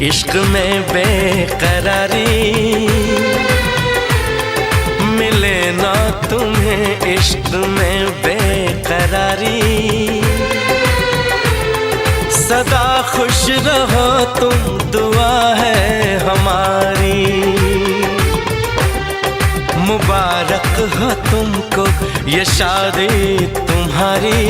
इश्क में बेकरारी, मिले ना तुम्हें इश्क में बेकरारी। सदा खुश रहो तुम, दुआ है हमारी। मुबारक हो तुमको ये शादी तुम्हारी।